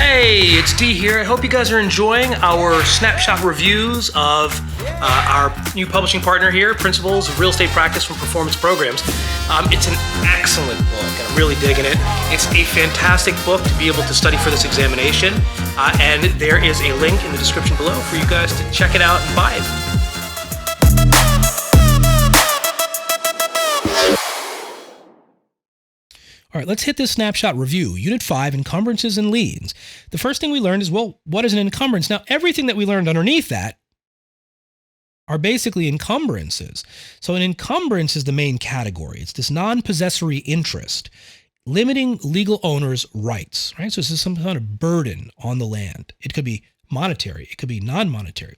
Hey, it's D here. I hope you guys are enjoying our snapshot reviews of our new publishing partner here, Principles of Real Estate Practice from Performance Programs. It's an excellent book, and I'm really digging it. It's a fantastic book to be able to study for this examination, and there is a link in the description below for you guys to check it out and buy it. All right, let's hit this snapshot review. Unit 5, Encumbrances and Liens. The first thing we learned is, well, what is an encumbrance? Now, everything that we learned underneath that are basically encumbrances. So an encumbrance is the main category. It's this non-possessory interest, limiting legal owners' rights, right? So this is some kind of burden on the land. It could be monetary. It could be non-monetary.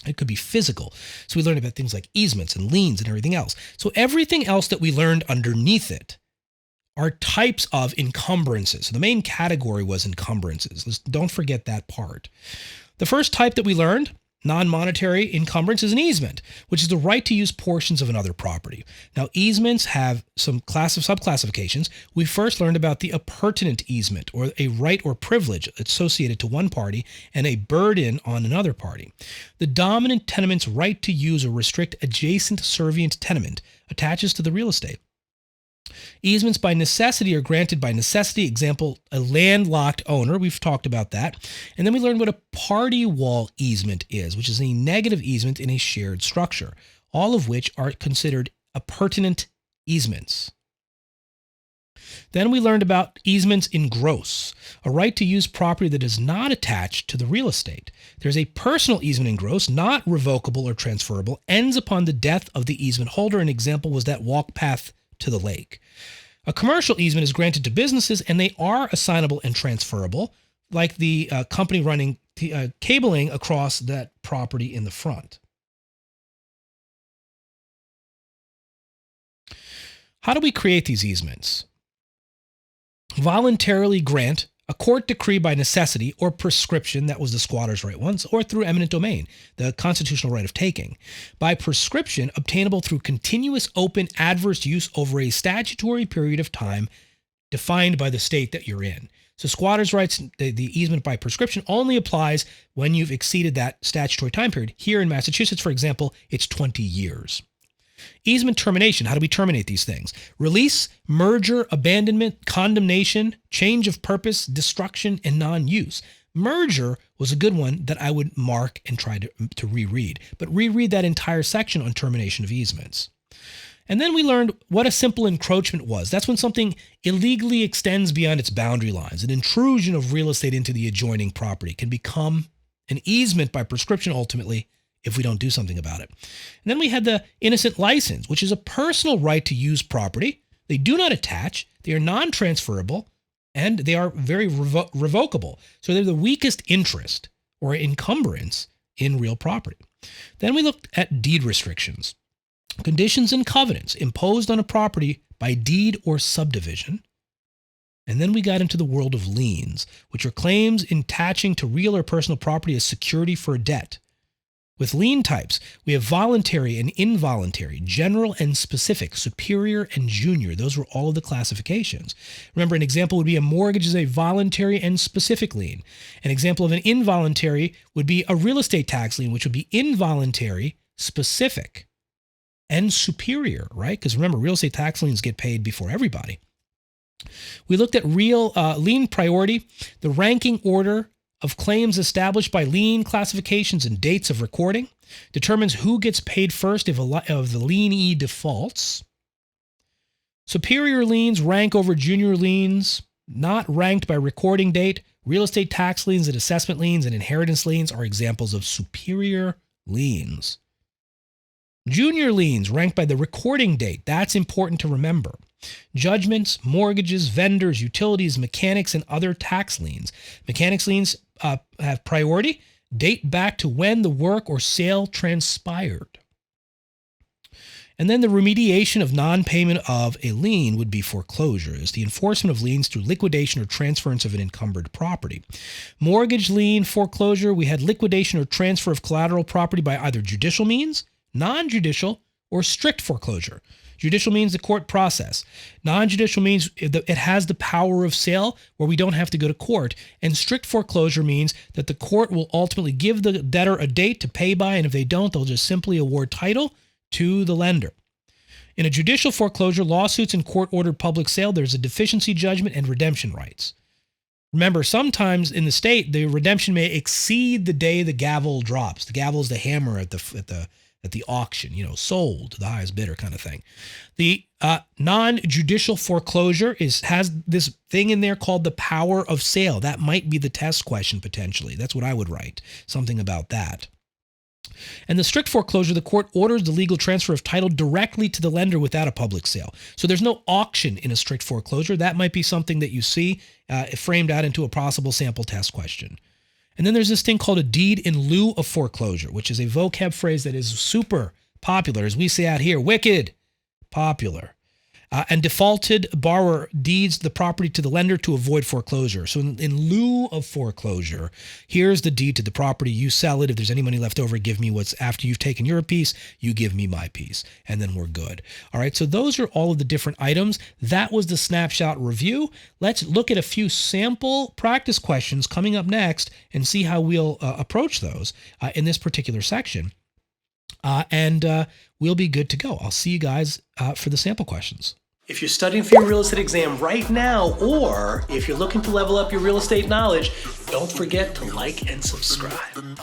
It could be physical. So we learned about things like easements and liens and everything else. So everything else that we learned underneath it are types of encumbrances. So the main category was encumbrances. Don't forget that part. The first type that we learned, non-monetary encumbrance, is an easement, which is the right to use portions of another property. Now, easements have some subclassifications. We first learned about the appurtenant easement, or a right or privilege associated to one party and a burden on another party. The dominant tenament's right to use or restrict adjacent servient tenement attaches to the real estate. Easements by necessity are granted by necessity. Example, a landlocked owner. We've talked about that. And then we learned what a party wall easement is, which is a negative easement in a shared structure, all of which are considered appurtenant easements. Then we learned about easements in gross, a right to use property that is not attached to the real estate. There's a personal easement in gross, not revocable or transferable, ends upon the death of the easement holder. An example was that walk path to the lake. A commercial easement is granted to businesses, and they are assignable and transferable, like the company running cabling across that property in the front. How do we create these easements? Voluntarily grant a court decree by necessity or prescription, that was the squatter's right once, or through eminent domain, the constitutional right of taking. By prescription, obtainable through continuous open adverse use over a statutory period of time defined by the state that you're in. So squatter's rights, the easement by prescription only applies when you've exceeded that statutory time period. Here in Massachusetts, for example, it's 20 years. Easement termination. How do we terminate these things? Release, merger, abandonment, condemnation, change of purpose, destruction, and non-use. Merger was a good one that I would mark and try to reread, but reread that entire section on termination of easements. And then we learned what a simple encroachment was. That's when something illegally extends beyond its boundary lines. An intrusion of real estate into the adjoining property can become an easement by prescription ultimately, if we don't do something about it. And then we had the innocent license, which is a personal right to use property. They do not attach, they are non-transferable, and they are very revocable. So they're the weakest interest or encumbrance in real property. Then we looked at deed restrictions, conditions and covenants imposed on a property by deed or subdivision. And then we got into the world of liens, which are claims attaching to real or personal property as security for a debt. With lien types, we have voluntary and involuntary, general and specific, superior and junior. Those were all of the classifications. Remember, an example would be a mortgage is a voluntary and specific lien. An example of an involuntary would be a real estate tax lien, which would be involuntary, specific, and superior, right? Because remember, real estate tax liens get paid before everybody. We looked at real lien priority, the ranking order of claims established by lien classifications and dates of recording, determines who gets paid first if the lienee defaults. Superior liens rank over junior liens, not ranked by recording date. Real estate tax liens and assessment liens and inheritance liens are examples of superior liens. Junior liens ranked by the recording date. That's important to remember. Judgments, mortgages, vendors, utilities, mechanics, and other tax liens. Mechanics liens have priority, date back to when the work or sale transpired. And then the remediation of non-payment of a lien would be foreclosure, is the enforcement of liens through liquidation or transference of an encumbered property. Mortgage lien foreclosure, we had liquidation or transfer of collateral property by either judicial means, non-judicial, or strict foreclosure. Judicial means the court process. Non-judicial means it has the power of sale where we don't have to go to court. And strict foreclosure means that the court will ultimately give the debtor a date to pay by, and if they don't, they'll just simply award title to the lender. In a judicial foreclosure, lawsuits and court-ordered public sale, there's a deficiency judgment and redemption rights. Remember, sometimes in the state, the redemption may exceed the day the gavel drops. The gavel is the hammer at the auction, sold to the highest bidder kind of thing. The non-judicial foreclosure has this thing in there called the power of sale. That might be the test question potentially. That's what I would write, something about that. And the strict foreclosure, the court orders the legal transfer of title directly to the lender without a public sale. So there's no auction in a strict foreclosure. That might be something that you see framed out into a possible sample test question. And then there's this thing called a deed in lieu of foreclosure, which is a vocab phrase that is super popular, as we say out here, wicked popular. And defaulted borrower deeds the property to the lender to avoid foreclosure. So in lieu of foreclosure, here's the deed to the property. You sell it. If there's any money left over, give me what's after you've taken your piece, you give me my piece, and then we're good. All right, so those are all of the different items. That was the snapshot review. Let's look at a few sample practice questions coming up next and see how we'll approach those in this particular section. And we'll be good to go. I'll see you guys for the sample questions. If you're studying for your real estate exam right now, or if you're looking to level up your real estate knowledge, don't forget to like and subscribe.